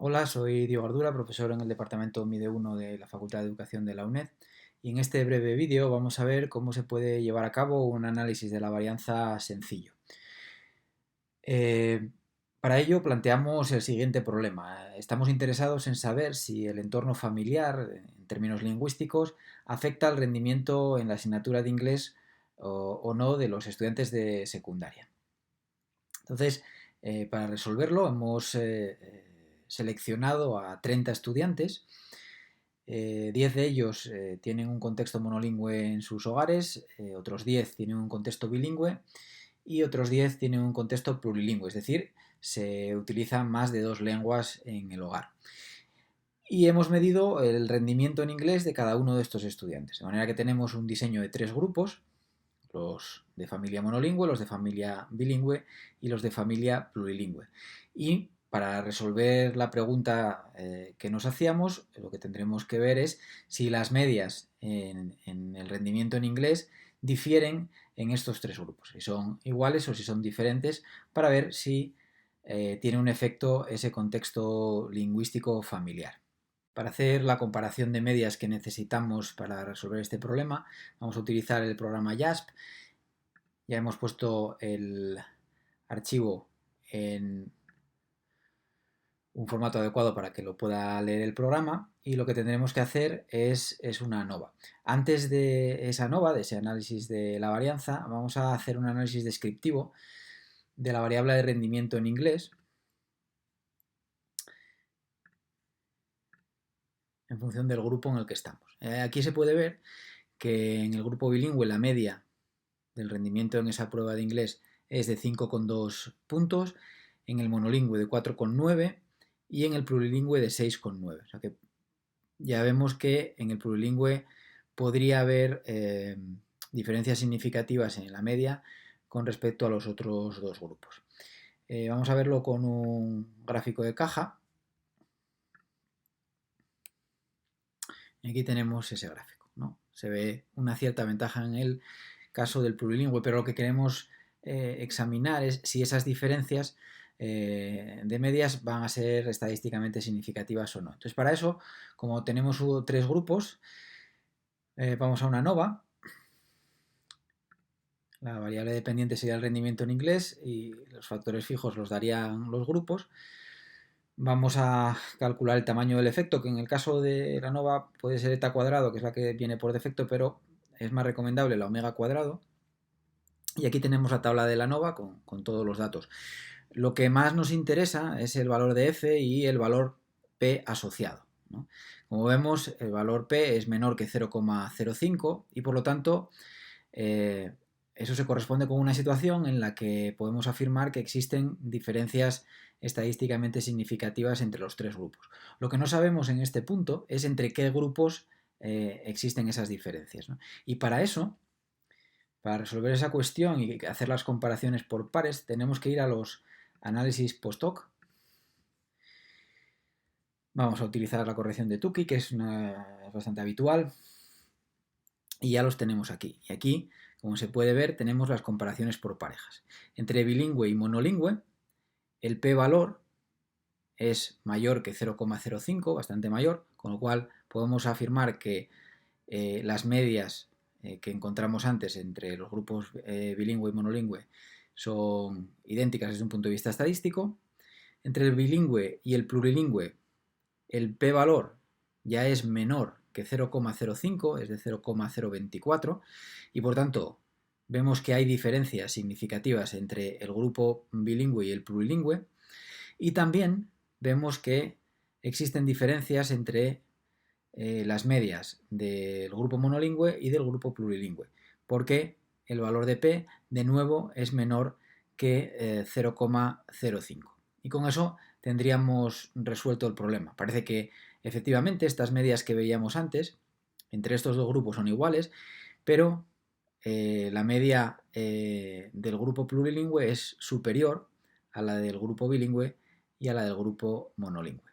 Hola, soy Diego Ardura, profesor en el departamento MIDE 1 de la Facultad de Educación de la UNED, y en este breve vídeo vamos a ver cómo se puede llevar a cabo un análisis de la varianza sencillo. Eh, para ello planteamos el siguiente problema. Estamos interesados en saber si el entorno familiar, en términos lingüísticos, afecta al rendimiento en la asignatura de inglés o no de los estudiantes de secundaria. Entonces, para resolverlo hemos seleccionado a 30 estudiantes. 10 de ellos tienen un contexto monolingüe en sus hogares, otros 10 tienen un contexto bilingüe y otros 10 tienen un contexto plurilingüe, es decir, se utilizan más de 2 lenguas en el hogar. Y hemos medido el rendimiento en inglés de cada uno de estos estudiantes, de manera que tenemos un diseño de 3 grupos: los de familia monolingüe, los de familia bilingüe y los de familia plurilingüe. Y para resolver la pregunta que nos hacíamos, lo que tendremos que ver es si las medias en el rendimiento en inglés difieren en estos 3 grupos, si son iguales o si son diferentes, para ver si tiene un efecto ese contexto lingüístico familiar. Para hacer la comparación de medias que necesitamos para resolver este problema, vamos a utilizar el programa JASP. Ya hemos puesto el archivo en un formato adecuado para que lo pueda leer el programa, y lo que tendremos que hacer es una ANOVA. Antes de esa ANOVA, de ese análisis de la varianza, vamos a hacer un análisis descriptivo de la variable de rendimiento en inglés en función del grupo en el que estamos. Aquí se puede ver que en el grupo bilingüe la media del rendimiento en esa prueba de inglés es de 5,2 puntos, en el monolingüe de 4,9 y en el plurilingüe de 6,9. O sea que ya vemos que en el plurilingüe podría haber diferencias significativas en la media con respecto a los otros 2 grupos. Vamos a verlo con un gráfico de caja. Aquí tenemos ese gráfico, ¿no? Se ve una cierta ventaja en el caso del plurilingüe, pero lo que queremos examinar es si esas diferencias de medias van a ser estadísticamente significativas o no. Entonces, para eso, como tenemos 3 grupos, vamos a una ANOVA. La variable dependiente sería el rendimiento en inglés y los factores fijos los darían los grupos. Vamos a calcular el tamaño del efecto, que en el caso de la ANOVA puede ser eta cuadrado, que es la que viene por defecto, pero es más recomendable la omega cuadrado. Y aquí tenemos la tabla de la ANOVA con todos los datos. Lo que más nos interesa es el valor de f y el valor p asociado, ¿no? Como vemos, el valor p es menor que 0,05 y por lo tanto eso se corresponde con una situación en la que podemos afirmar que existen diferencias estadísticamente significativas entre los 3 grupos. Lo que no sabemos en este punto es entre qué grupos existen esas diferencias, ¿no? Y para eso, para resolver esa cuestión y hacer las comparaciones por pares, tenemos que ir a los análisis post-hoc. Vamos a utilizar la corrección de Tukey, que es bastante habitual, y ya los tenemos aquí. Y aquí, como se puede ver, tenemos las comparaciones por parejas. Entre bilingüe y monolingüe, el p-valor es mayor que 0,05, bastante mayor, con lo cual podemos afirmar que las medias que encontramos antes entre los grupos bilingüe y monolingüe son idénticas desde un punto de vista estadístico. Entre el bilingüe y el plurilingüe, el p-valor ya es menor que 0,05, es de 0,024, y por tanto vemos que hay diferencias significativas entre el grupo bilingüe y el plurilingüe, y también vemos que existen diferencias entre las medias del grupo monolingüe y del grupo plurilingüe, porque el valor de p de nuevo es menor que 0,05. Y con eso tendríamos resuelto el problema. Parece que efectivamente estas medias que veíamos antes entre estos 2 grupos son iguales, pero la media del grupo plurilingüe es superior a la del grupo bilingüe y a la del grupo monolingüe.